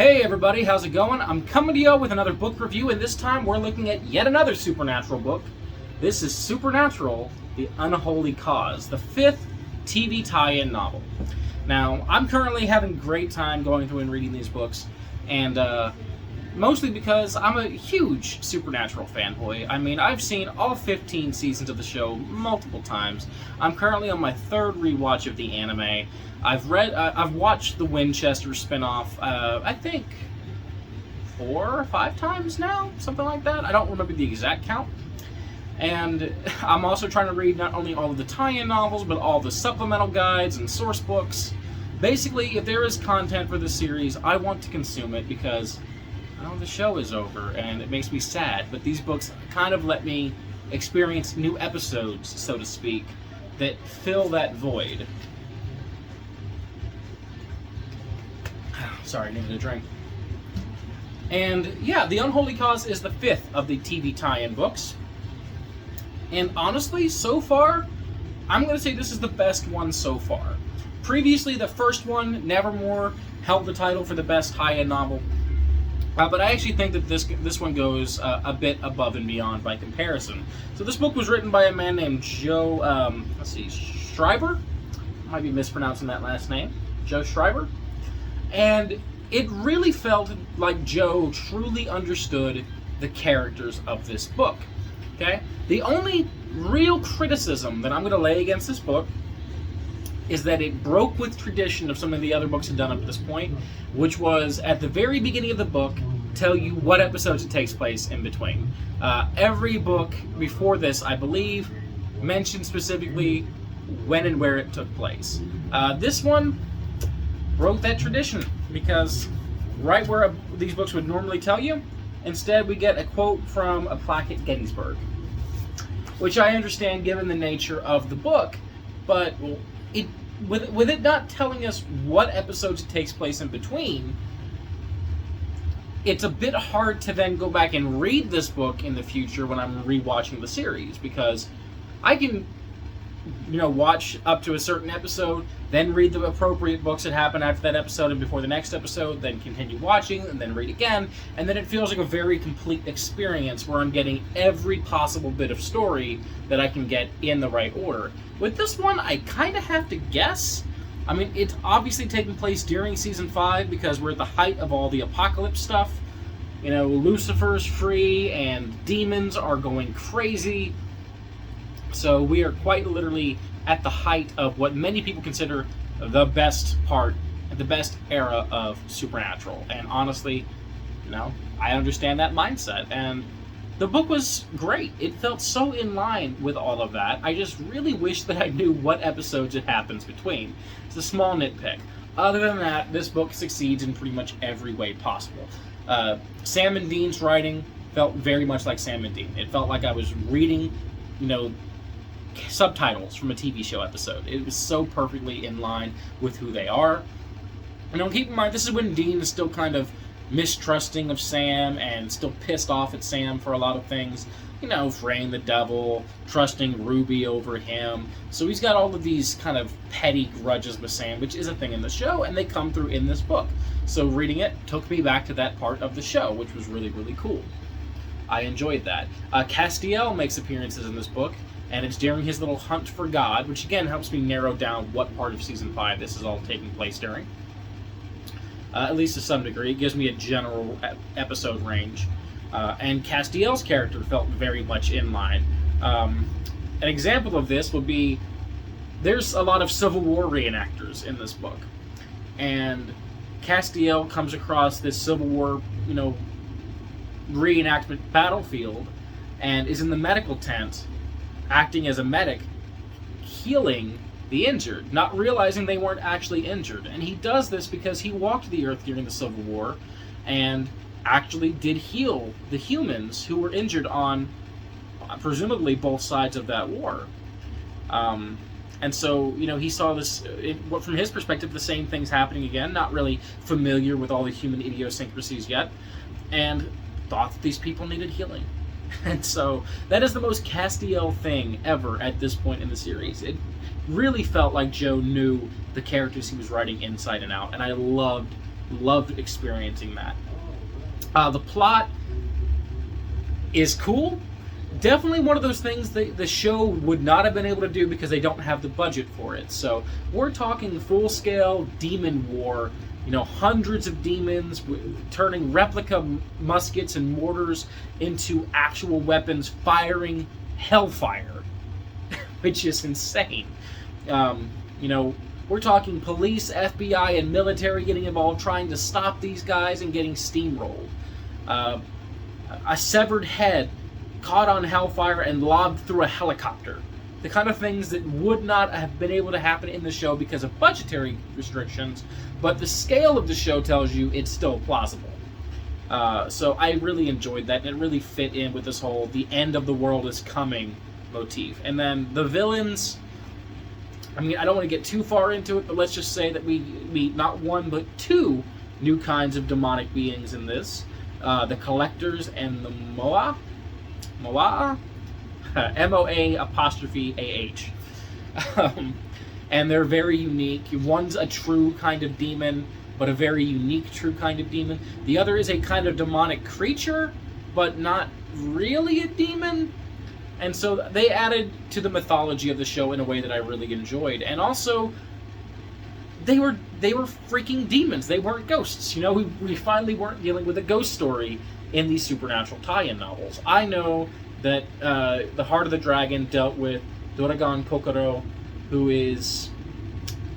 Hey everybody, how's it going? I'm coming to you with another book review, and this time we're looking at yet another supernatural book. This is Supernatural, The Unholy Cause, the 5th TV tie-in novel. Now, I'm currently having a great time going through and reading these books, and mostly because I'm a huge Supernatural fanboy. I mean, I've seen all 15 seasons of the show multiple times. I'm currently on my 3rd rewatch of the anime. I've watched the Winchester spinoff, I think 4 or 5 times now, something like that. I don't remember the exact count. And I'm also trying to read not only all of the tie-in novels, but all the supplemental guides and source books. Basically, if there is content for this series, I want to consume it because, well, the show is over and it makes me sad. But these books kind of let me experience new episodes, so to speak, that fill that void. Sorry, needed a drink. And yeah, The Unholy Cause is the 5th of the TV tie-in books. And honestly, so far, I'm going to say this is the best one so far. Previously, the first one, Nevermore, held the title for the best tie-in novel. But I actually think that this one goes a bit above and beyond by comparison. So this book was written by a man named Schreiber? I might be mispronouncing that last name. Joe Schreiber. And it really felt like Joe truly understood the characters of this book. Okay? The only real criticism that I'm going to lay against this book is that it broke with tradition of some of the other books had done up to this point, which was at the very beginning of the book tell you what episodes it takes place in between. Every book before this, I believe, mentioned specifically when and where it took place. This one broke that tradition because right where these books would normally tell you, instead we get a quote from a plaque at Gettysburg, which I understand given the nature of the book, but with it not telling us what episodes it takes place in between, it's a bit hard to then go back and read this book in the future when I'm rewatching the series, because I can, watch up to a certain episode, then read the appropriate books that happen after that episode and before the next episode, then continue watching, and then read again, and then it feels like a very complete experience where I'm getting every possible bit of story that I can get in the right order. With this one, I kind of have to guess. I mean, it's obviously taking place during Season 5 because we're at the height of all the apocalypse stuff. Lucifer's free and demons are going crazy. So we are quite literally at the height of what many people consider the best era of Supernatural. And honestly, I understand that mindset. And the book was great. It felt so in line with all of that. I just really wish that I knew what episodes it happens between. It's a small nitpick. Other than that, this book succeeds in pretty much every way possible. Sam and Dean's writing felt very much like Sam and Dean. It felt like I was reading, subtitles from a TV show episode. It was so perfectly in line with who they are. Keep in mind, this is when Dean is still kind of mistrusting of Sam and still pissed off at Sam for a lot of things. Fraying the devil, trusting Ruby over him. So he's got all of these kind of petty grudges with Sam, which is a thing in the show, and they come through in this book. So reading it took me back to that part of the show, which was really, really cool. I enjoyed that. Castiel makes appearances in this book, and it's during his little hunt for God, which again helps me narrow down what part of Season 5 this is all taking place during. At least to some degree. It gives me a general episode range. And Castiel's character felt very much in line. An example of this would be, there's a lot of Civil War reenactors in this book. And Castiel comes across this Civil War, reenactment battlefield, and is in the medical tent, acting as a medic, healing the injured, not realizing they weren't actually injured. And he does this because he walked the earth during the Civil War and actually did heal the humans who were injured on presumably both sides of that war. And so, he saw this, from his perspective, the same things happening again, not really familiar with all the human idiosyncrasies yet, and thought that these people needed healing. And so that is the most Castiel thing ever at this point in the series. It really felt like Joe knew the characters he was writing inside and out, and I loved loved experiencing that. The plot is cool. Definitely one of those things that the show would not have been able to do because they don't have the budget for it. So we're talking full-scale demon war. Hundreds of demons turning replica muskets and mortars into actual weapons, firing hellfire, which is insane. We're talking police, FBI, and military getting involved, trying to stop these guys and getting steamrolled. A severed head caught on hellfire and lobbed through a helicopter. The kind of things that would not have been able to happen in the show because of budgetary restrictions, but the scale of the show tells you it's still plausible. So I really enjoyed that, and it really fit in with this whole the end of the world is coming motif. And then the villains, I don't want to get too far into it, but let's just say that we meet not one but two new kinds of demonic beings in this. The Collectors and the Moa, M-O-A''. And they're very unique. One's a true kind of demon, but a very unique true kind of demon. The other is a kind of demonic creature, but not really a demon. And so they added to the mythology of the show in a way that I really enjoyed. And also, they were freaking demons. They weren't ghosts. We finally weren't dealing with a ghost story in these supernatural tie-in novels. I know that The Heart of the Dragon dealt with Doragon Kokoro, who is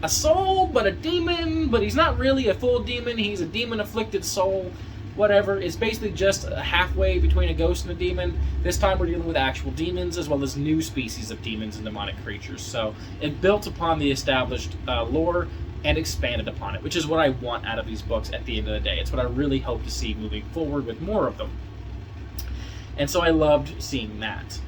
a soul, but a demon, but he's not really a full demon. He's a demon-afflicted soul, whatever. It's basically just halfway between a ghost and a demon. This time we're dealing with actual demons, as well as new species of demons and demonic creatures. So it built upon the established lore and expanded upon it, which is what I want out of these books at the end of the day. It's what I really hope to see moving forward with more of them. And so I loved seeing that.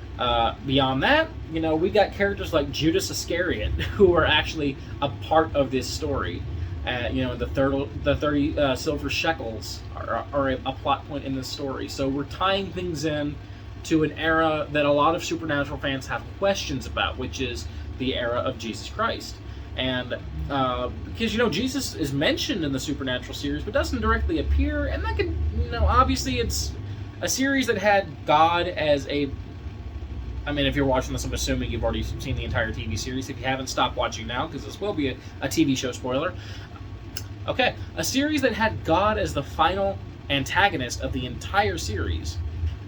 Beyond that, we got characters like Judas Iscariot, who are actually a part of this story. The 30 silver shekels are a plot point in this story. So we're tying things in to an era that a lot of supernatural fans have questions about, which is the era of Jesus Christ. And because Jesus is mentioned in the Supernatural series, but doesn't directly appear, and that could, obviously it's a series that had God as a. If you're watching this, I'm assuming you've already seen the entire TV series. If you haven't, stop watching now, because this will be a TV show spoiler. Okay, a series that had God as the final antagonist of the entire series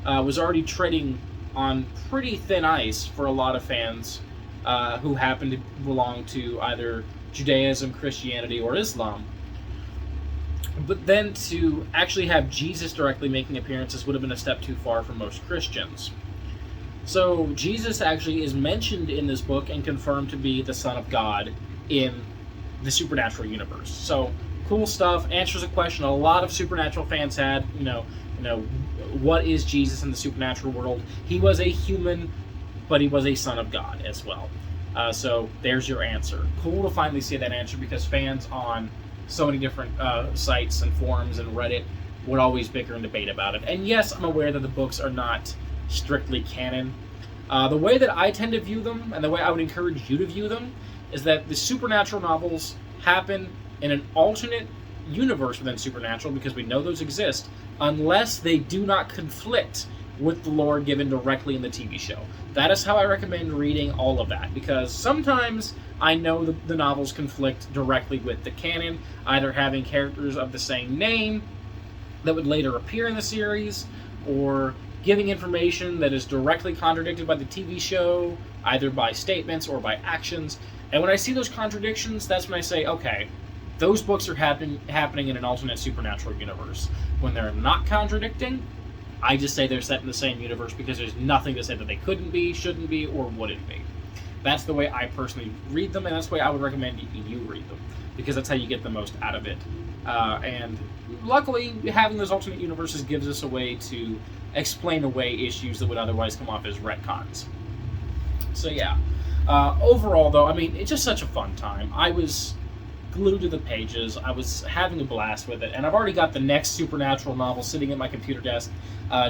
was already treading on pretty thin ice for a lot of fans who happen to belong to either Judaism, Christianity, or Islam. But then to actually have Jesus directly making appearances would have been a step too far for most Christians. So Jesus actually is mentioned in this book and confirmed to be the Son of God in the supernatural universe. So cool stuff. Answers a question a lot of supernatural fans had. What is Jesus in the supernatural world? He was a human, but he was a son of God as well. So there's your answer. Cool to finally see that answer, because fans on so many different sites and forums and Reddit would always bicker and debate about it. And yes, I'm aware that the books are not strictly canon. The way that I tend to view them, and the way I would encourage you to view them, is that the supernatural novels happen in an alternate universe within Supernatural, because we know those exist, unless they do not conflict with the lore given directly in the TV show. That is how I recommend reading all of that, because sometimes I know the novels conflict directly with the canon, either having characters of the same name that would later appear in the series, or giving information that is directly contradicted by the TV show, either by statements or by actions. And when I see those contradictions, that's when I say, okay, those books are happening in an alternate supernatural universe. When they're not contradicting, I just say they're set in the same universe, because there's nothing to say that they couldn't be, shouldn't be, or wouldn't be. That's the way I personally read them, and that's the way I would recommend you read them, because that's how you get the most out of it. And luckily, having those alternate universes gives us a way to explain away issues that would otherwise come off as retcons. So yeah, overall though, it's just such a fun time. I was glued to the pages. I was having a blast with it, and I've already got the next supernatural novel sitting at my computer desk,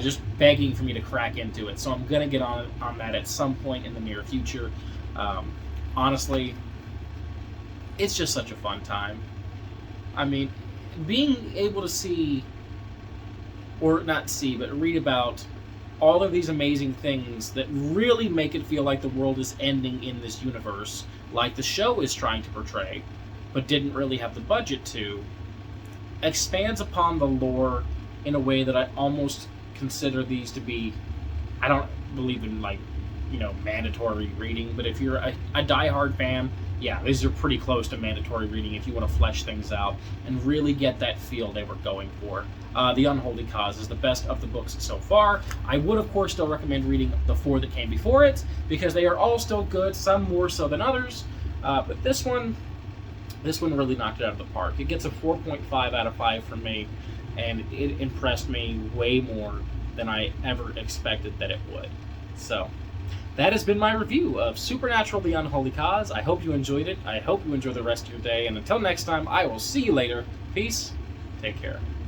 just begging for me to crack into it. So I'm gonna get on that at some point in the near future. Honestly, it's just such a fun time. being able to see, or not see, but read about all of these amazing things that really make it feel like the world is ending in this universe, like the show is trying to portray, but didn't really have the budget to, expands upon the lore in a way that I almost consider these to be, I don't believe in, like, mandatory reading, but if you're a diehard fan, yeah, these are pretty close to mandatory reading if you want to flesh things out and really get that feel they were going for. The Unholy Cause is the best of the books so far. I would, of course, still recommend reading the 4 that came before it, because they are all still good, some more so than others, but this one really knocked it out of the park. It gets a 4.5 out of 5 from me, and it impressed me way more than I ever expected that it would. So, that has been my review of Supernatural: The Unholy Cause. I hope you enjoyed it. I hope you enjoy the rest of your day, and until next time, I will see you later. Peace. Take care.